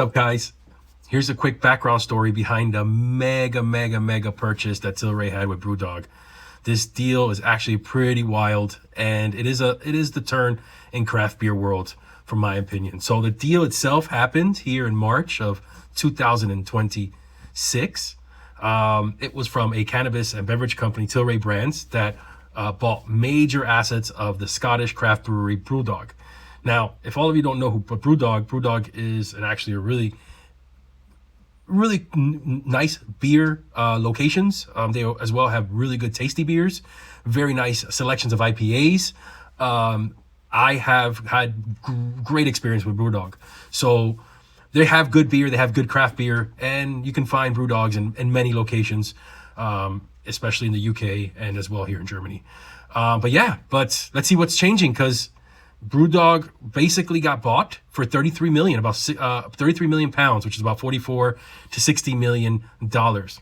What's up, guys? Here's a quick background story behind a mega purchase that Tilray had with BrewDog. This deal is actually pretty wild, and it is the turn in craft beer world, from my opinion. So the deal itself happened here in March of 2026. It was from a cannabis and beverage company, Tilray Brands, that bought major assets of the Scottish craft brewery BrewDog. Now, if all of you don't know what BrewDog is actually a really nice beer locations. They as well have really good tasty beers, very nice selections of IPAs. I have had great experience with BrewDog. So they have good beer, they have good craft beer, and you can find BrewDogs in many locations, especially in the UK and as well here in Germany. But let's see what's changing, because BrewDog basically got bought for 33 million, about 33 million pounds, which is about 44 to 60 million dollars.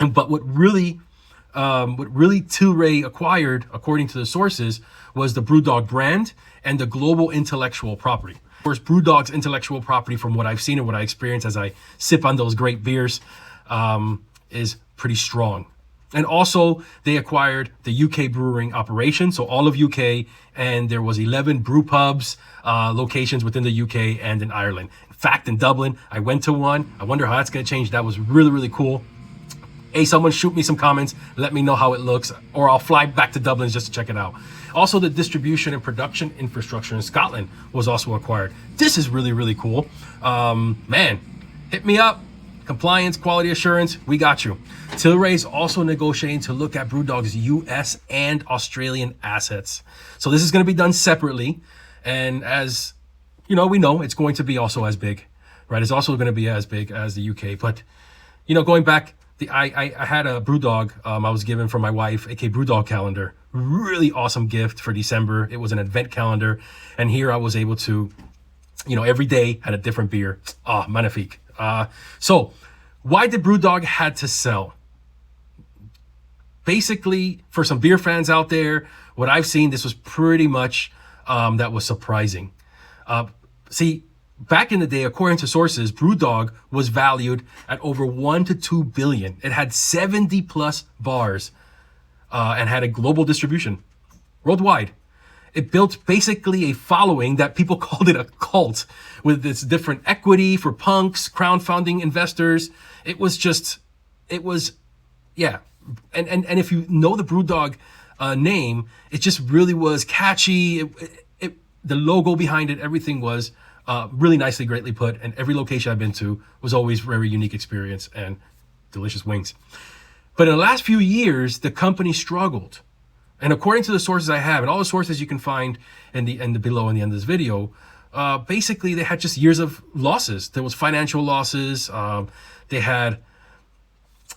But what really Tilray acquired, according to the sources, was the BrewDog brand and the global intellectual property. Of course, BrewDog's intellectual property, from what I've seen and what I experienced as I sip on those great beers, is pretty strong. And also, they acquired the UK brewing operation, so all of UK, and there was 11 brew pubs locations within the UK and in Ireland. In fact, in Dublin, I went to one. I wonder how that's going to change. That was really cool. Hey, someone shoot me some comments. Let me know how it looks, or I'll fly back to Dublin just to check it out. Also, the distribution and production infrastructure in Scotland was also acquired. This is really cool. Man, hit me up. Compliance, quality assurance, we got you. Tilray is also negotiating to look at BrewDog's US and Australian assets. So this is going to be done separately. And as you know, we know it's going to be also as big, right? It's also going to be as big as the UK. But, you know, going back, I had a BrewDog I was given from my wife, aka BrewDog calendar. Really awesome gift for December. It was an advent calendar. And here I was able to, you know, every day had a different beer. Magnifique. So why did BrewDog had to sell? Basically, for some beer fans out there, what I've seen, this was pretty much that was surprising. See, back in the day, according to sources, BrewDog was valued at over 1 to 2 billion. It had 70 plus bars and had a global distribution worldwide. It built basically a following that people called it a cult, with its different equity for punks, crowdfunding investors. And if you know the BrewDog name, it just really was catchy. The logo behind it, everything was really nicely, greatly put. And every location I've been to was always very unique experience and delicious wings. But in the last few years, the company struggled. And according to the sources I have, and all the sources you can find in the below in the end of this video, basically they had just years of losses. There was financial losses. They had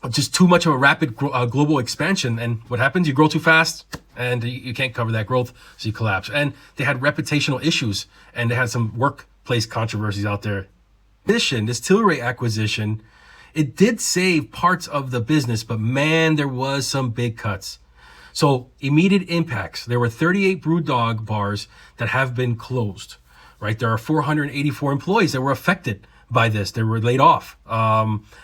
just too much of a rapid global expansion. And what happens? You grow too fast, and you can't cover that growth, so you collapse. And they had reputational issues, and they had some workplace controversies out there. In addition, this Tilray acquisition, it did save parts of the business, but man, there was some big cuts. So immediate impacts. There were 38 BrewDog bars that have been closed, right? There are 484 employees that were affected by this. They were laid off.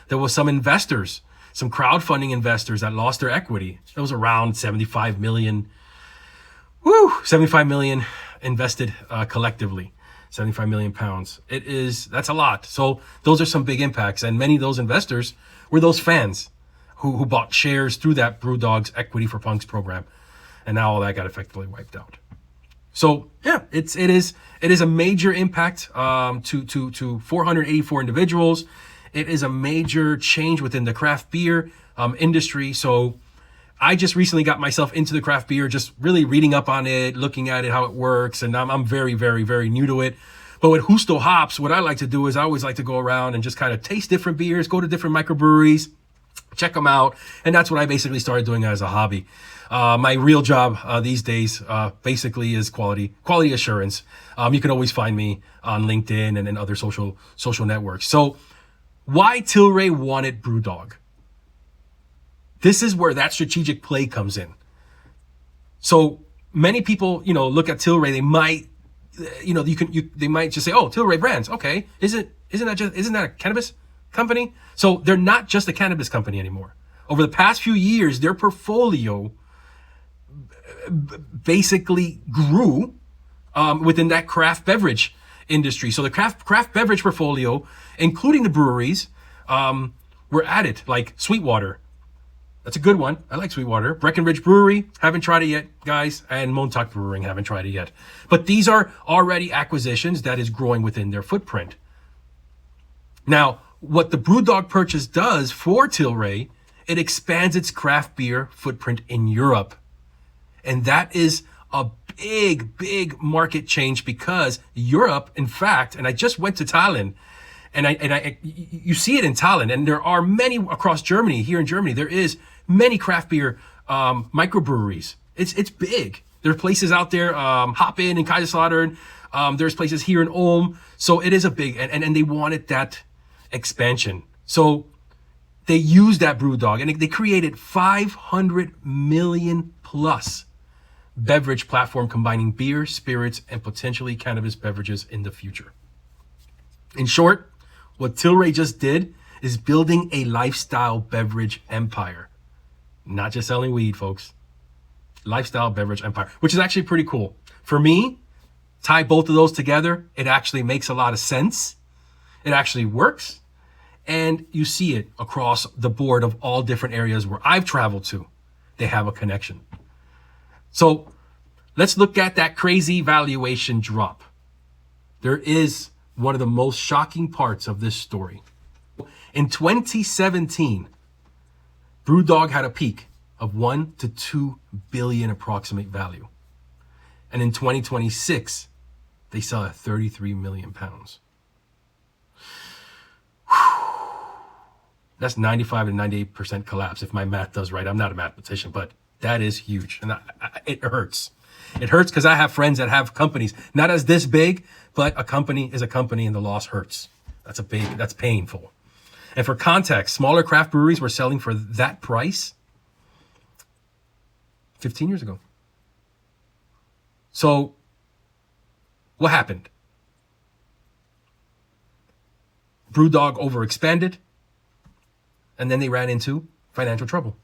There was some investors, some crowdfunding investors that lost their equity. It was around 75 million. 75 million invested collectively. 75 million pounds. That's a lot. So those are some big impacts. And many of those investors were those fans who bought shares through that BrewDog's Equity for Punks program. And now all that got effectively wiped out. So yeah, it is a major impact to 484 individuals. It is a major change within the craft beer industry. So I just recently got myself into the craft beer, just really reading up on it, looking at it, how it works. And I'm very new to it. But with Justo Hops, what I like to do is I always like to go around and just kind of taste different beers, go to different microbreweries, check them out. And that's what I basically started doing as a hobby. My real job these days basically is quality assurance. You can always find me on LinkedIn and other social networks. So why Tilray wanted BrewDog? This is where that strategic play comes in. So many people, look at Tilray, they might, they might just say, oh, Tilray Brands. Okay. Isn't isn't that a cannabis company? So they're not just a cannabis company anymore. Over the past few years, their portfolio basically grew within that craft beverage industry. So the craft beverage portfolio, including the breweries, were added, like Sweetwater. That's a good one. I like Sweetwater. Breckenridge Brewery, haven't tried it yet, guys. And Montauk Brewing, haven't tried it yet. But these are already acquisitions that is growing within their footprint. Now, what the BrewDog purchase does for Tilray, it expands its craft beer footprint in Europe. And that is a big market change, because Europe, in fact, and I just went to Tallinn, and you see it in Tallinn, and there are many across Germany. Here in Germany, there is many craft beer microbreweries. It's big. There are places out there, Hop-In and Kaiserslautern. There's places here in Ulm. So it is a big, and they wanted that expansion. So they used that BrewDog, and they created 500 million plus beverage platform combining beer, spirits, and potentially cannabis beverages in the future. In short, what Tilray just did is building a lifestyle beverage empire. Not just selling weed, folks. Lifestyle beverage empire, which is actually pretty cool. For me, tie both of those together, it actually makes a lot of sense. It actually works. And you see it across the board of all different areas where I've traveled to. They have a connection. So let's look at that crazy valuation drop. There is one of the most shocking parts of this story. In 2017, BrewDog had a peak of 1 to 2 billion approximate value. And in 2026, they sell at 33 million pounds. That's 95 and 98% collapse, if my math does right. I'm not a mathematician, but that is huge. And it hurts. It hurts because I have friends that have companies, not as this big, but a company is a company, and the loss hurts. That's painful. And for context, smaller craft breweries were selling for that price 15 years ago. So what happened? BrewDog overexpanded, and then they ran into financial trouble.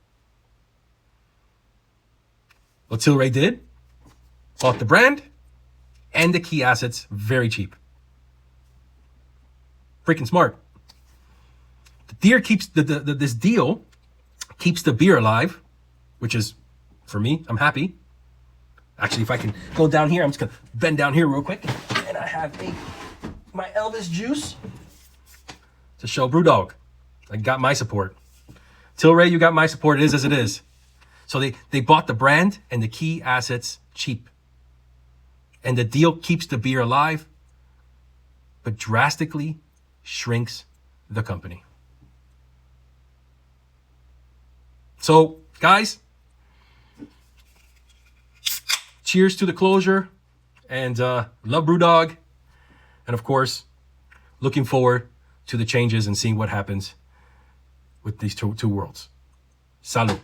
What Tilray did, bought the brand and the key assets very cheap. Freaking smart. This deal keeps the beer alive, which is, for me, I'm happy. Actually, if I can go down here, I'm just gonna bend down here real quick, and I have my Elvis juice to show BrewDog. I got my support. Tilray, you got my support. It is as it is. So they bought the brand and the key assets cheap. And the deal keeps the beer alive, but drastically shrinks the company. So, guys, cheers to the closure, and love BrewDog. And of course, looking forward to the changes and seeing what happens with these two worlds. Salud.